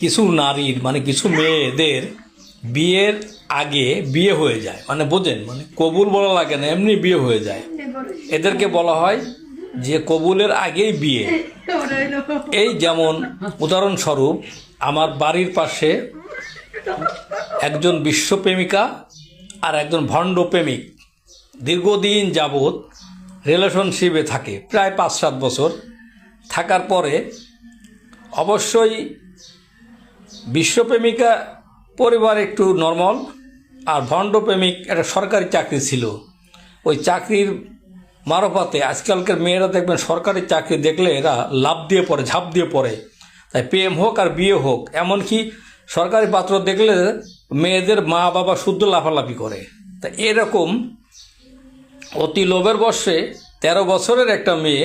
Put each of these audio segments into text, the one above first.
কিছু নারীর মানে কিছু মেয়েদের বিয়ের আগে বিয়ে হয়ে যায়, মানে বোঝেন, মানে কবুল বলা লাগে না, এমনি বিয়ে হয়ে যায়। এদেরকে বলা হয় যে কবুলের আগেই বিয়ে। এই যেমন উদাহরণস্বরূপ আমার বাড়ির পাশে একজন বিশ্বপ্রেমিকা আর একজন ভণ্ড প্রেমিক দীর্ঘদিন যাবৎ রিলেশনশিপে থাকে, প্রায় 5-7 বছর থাকার পরে অবশ্যই বিশ্বপ্রেমিকা পরিবার একটু নর্মাল, আর ভণ্ড প্রেমিক একটা সরকারি চাকরি ছিল। ওই চাকরির মারফতে আজকালকার মেয়েরা দেখবেন সরকারি চাকরি দেখলে এরা লাভ দিয়ে পড়ে, ঝাঁপ দিয়ে পড়ে। তাই প্রেম হোক আর বিয়ে হোক, এমনকি সরকারি পাত্র দেখলে মেয়েদের মা বাবা শুদ্ধ লাফালাফি করে। তা এরকম অতি লোভের বশে 13 বছরের একটা মেয়ে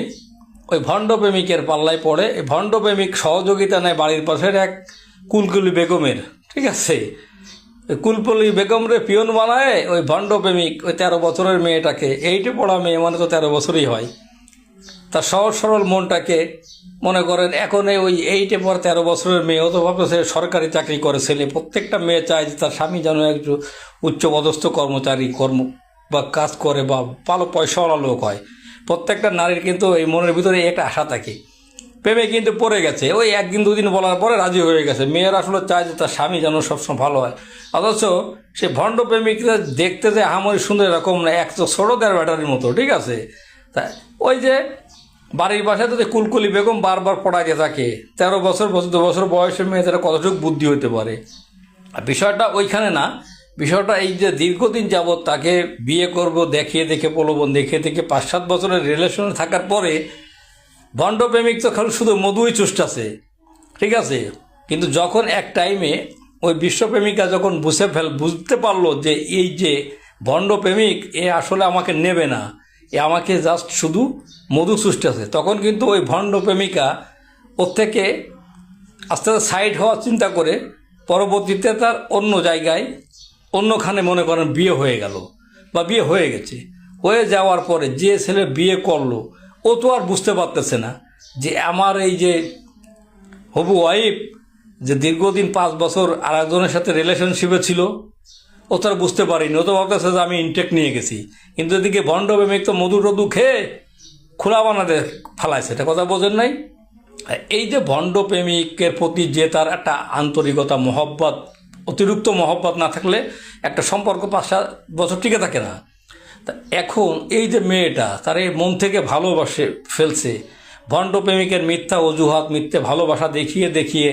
ওই ভণ্ড প্রেমিকের পাল্লায় পড়ে। এই ভণ্ড প্রেমিক সহযোগিতা নেয় বাড়ির পাশের এক কুলকুলি বেগমের, ঠিক আছে। ওই কুলকুলি বেগমরে পিয়ন বানায় ওই ভণ্ড প্রেমিক ওই 13 বছরের মেয়েটাকে, এইটে পড়া মেয়ে মানে তো 13 বছরই হয়, তার সহজ সরল মনটাকে মনে করেন এখন ওই এইটে পর 13 বছরের মেয়ে, ও তো ভাবছে সরকারি চাকরি করে ছেলে। প্রত্যেকটা মেয়ে চায় যে তার স্বামী যেন একটু উচ্চপদস্থ কর্মচারী বা কাজ করে বা ভালো পয়সাওয়ালা লোক হয়। প্রত্যেকটা নারীর কিন্তু এই মনের ভিতরে একটা আশা থাকে। প্রেমে কিন্তু পড়ে গেছে, ওই 1-2 দিন বলার পরে রাজি হয়ে গেছে। মেয়েরা আসলে চায় যে তার স্বামী যেন সবসময় ভালো হয়। অথচ সে ভণ্ড প্রেমিকরা দেখতে যে আহামরি সুন্দর এরকম না, এক তো ছোটো দেড় ব্যাটারির মতো, ঠিক আছে। তাই ওই যে বাড়ির বাসায় তো কুলকুলি বেগম বারবার পড়াইতে থাকে। 13 বছর 14 বছর বয়সের মেয়েদের কতটুকু বুদ্ধি হতে পারে। আর বিষয়টা ওইখানে না, বিষয়টা এই যে দীর্ঘদিন যাবৎ তাকে বিয়ে করব দেখিয়ে দেখে প্রলোভন দেখিয়ে দেখে 5-7 বছরের রিলেশনে থাকার পরে ভণ্ড প্রেমিক তো খালি শুধু মধুই চুষটাছে, ঠিক আছে। কিন্তু যখন এক টাইমে ওই বিশ্বপ্রেমিকা যখন বুঝতে পারলো যে এই যে ভণ্ড প্রেমিক এ আসলে আমাকে নেবে না, এ আমাকে জাস্ট শুধু মধু চুষটাছে, তখন কিন্তু ওই ভণ্ড প্রেমিকা ওর থেকে আস্তে আস্তে সাইড হওয়ার চিন্তা করে পরবর্তীতে তার অন্য জায়গায় অন্যখানে মনে করেন বিয়ে হয়ে গেল বা বিয়ে হয়ে গেছে। হয়ে যাওয়ার পরে যে ছেলে বিয়ে করলো ও তো আর বুঝতে পারতেছে না যে আমার এই যে হবু ওয়াইফ যে দীর্ঘদিন 5 বছর আর একজনের সাথে রিলেশনশিপে ছিল, ও তো আর বুঝতে পারিনি। ও তো ভাবতেছে যে আমি ইনটেক নিয়ে গেছি, কিন্তু এদিকে ভণ্ড প্রেমিক তো মধু টধু খেয়ে খোলা বানাতে ফালাইছে। এটা কথা বোঝেন নাই? এই যে ভণ্ড প্রেমিকের প্রতি যে তার একটা আন্তরিকতা মহব্বত, অতিরিক্ত মহব্বত না থাকলে একটা সম্পর্ক 5-7 বছর টিকে থাকে না। তা এখন এই যে মেয়েটা তার এই মন থেকে ভালোবাসে ফেলছে, ভণ্ড প্রেমিকের মিথ্যা অজুহাত মিথ্যে ভালোবাসা দেখিয়ে দেখিয়ে